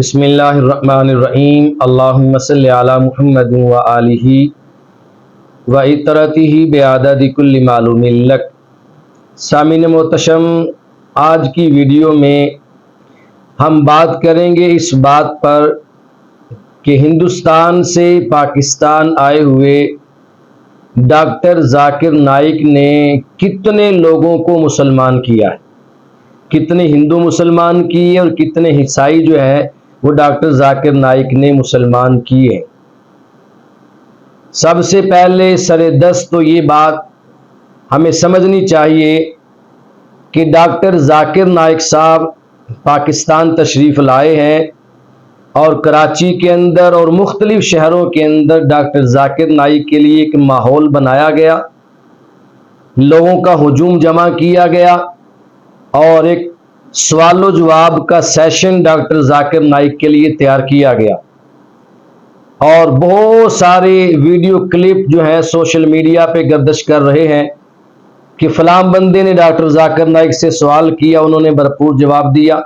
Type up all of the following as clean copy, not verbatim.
بسم اللہ الرحمن الرحیم اللہم صلی علی محمد و آلہ و اطرتہ بعدد کل معلوم لک۔ سامعین محتشم، آج کی ویڈیو میں ہم بات کریں گے اس بات پر کہ ہندوستان سے پاکستان آئے ہوئے ڈاکٹر ذاکر نائک نے کتنے لوگوں کو مسلمان کیا ہے، کتنے ہندو مسلمان کیے اور کتنے عیسائی جو ہے وہ ڈاکٹر ذاکر نائک نے مسلمان کیے۔ سب سے پہلے سر دست تو یہ بات ہمیں سمجھنی چاہیے کہ ڈاکٹر ذاکر نائک صاحب پاکستان تشریف لائے ہیں اور کراچی کے اندر اور مختلف شہروں کے اندر ڈاکٹر ذاکر نائک کے لیے ایک ماحول بنایا گیا، لوگوں کا ہجوم جمع کیا گیا اور ایک سوال و جواب کا سیشن ڈاکٹر ذاکر نائک کے لیے تیار کیا گیا، اور بہت سارے ویڈیو کلپ جو ہیں سوشل میڈیا پہ گردش کر رہے ہیں کہ فلاں بندے نے ڈاکٹر ذاکر نائک سے سوال کیا، انہوں نے بھرپور جواب دیا،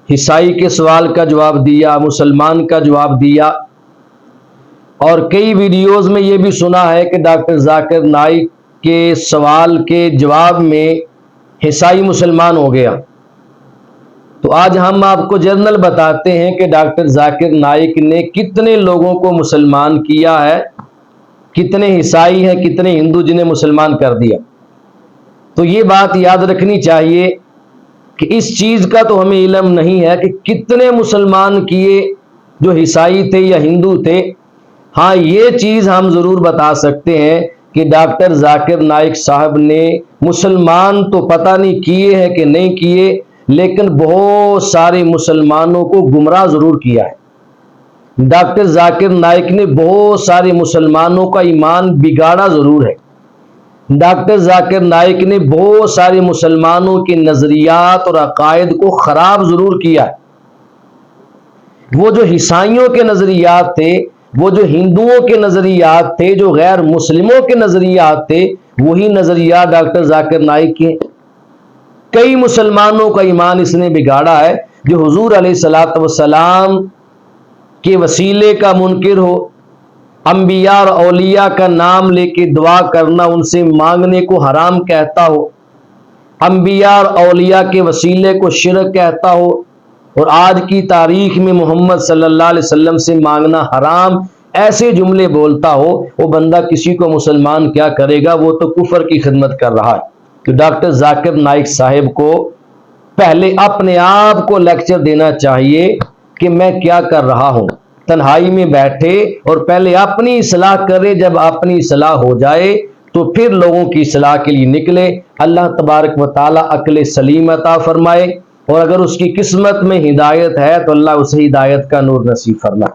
عیسائی کے سوال کا جواب دیا، مسلمان کا جواب دیا، اور کئی ویڈیوز میں یہ بھی سنا ہے کہ ڈاکٹر ذاکر نائک کے سوال کے جواب میں عیسائی مسلمان ہو گیا۔ تو آج ہم آپ کو جنرل بتاتے ہیں کہ ڈاکٹر ذاکر نائک نے کتنے لوگوں کو مسلمان کیا ہے، کتنے عیسائی ہیں، کتنے ہندو جنہیں مسلمان کر دیا۔ تو یہ بات یاد رکھنی چاہیے کہ اس چیز کا تو ہمیں علم نہیں ہے کہ کتنے مسلمان کیے جو عیسائی تھے یا ہندو تھے۔ ہاں، یہ چیز ہم ضرور بتا سکتے ہیں کہ ڈاکٹر ذاکر نائک صاحب نے مسلمان تو پتہ نہیں کیے ہیں کہ نہیں کیے، لیکن بہت سارے مسلمانوں کو گمراہ ضرور کیا ہے۔ ڈاکٹر ذاکر نائک نے بہت سارے مسلمانوں کا ایمان بگاڑا ضرور ہے۔ ڈاکٹر ذاکر نائک نے بہت سارے مسلمانوں کے نظریات اور عقائد کو خراب ضرور کیا ہے۔ وہ جو عیسائیوں کے نظریات تھے، وہ جو ہندوؤں کے نظریات تھے، جو غیر مسلموں کے نظریات تھے، وہی نظریات ڈاکٹر ذاکر نائک کے۔ کئی مسلمانوں کا ایمان اس نے بگاڑا ہے۔ جو حضور علیہ الصلوۃ والسلام کے وسیلے کا منکر ہو، انبیاء اور اولیاء کا نام لے کے دعا کرنا، ان سے مانگنے کو حرام کہتا ہو، انبیاء اور اولیاء کے وسیلے کو شرک کہتا ہو، اور آج کی تاریخ میں محمد صلی اللہ علیہ وسلم سے مانگنا حرام، ایسے جملے بولتا ہو، وہ بندہ کسی کو مسلمان کیا کرے گا؟ وہ تو کفر کی خدمت کر رہا ہے۔ تو ڈاکٹر ذاکر نائک صاحب کو پہلے اپنے آپ کو لیکچر دینا چاہیے کہ میں کیا کر رہا ہوں۔ تنہائی میں بیٹھے اور پہلے اپنی اصلاح کرے، جب اپنی اصلاح ہو جائے تو پھر لوگوں کی اصلاح کے لیے نکلے۔ اللہ تبارک و تعالی عقل سلیم عطا فرمائے، اور اگر اس کی قسمت میں ہدایت ہے تو اللہ اسے ہدایت کا نور نصیب فرمائے۔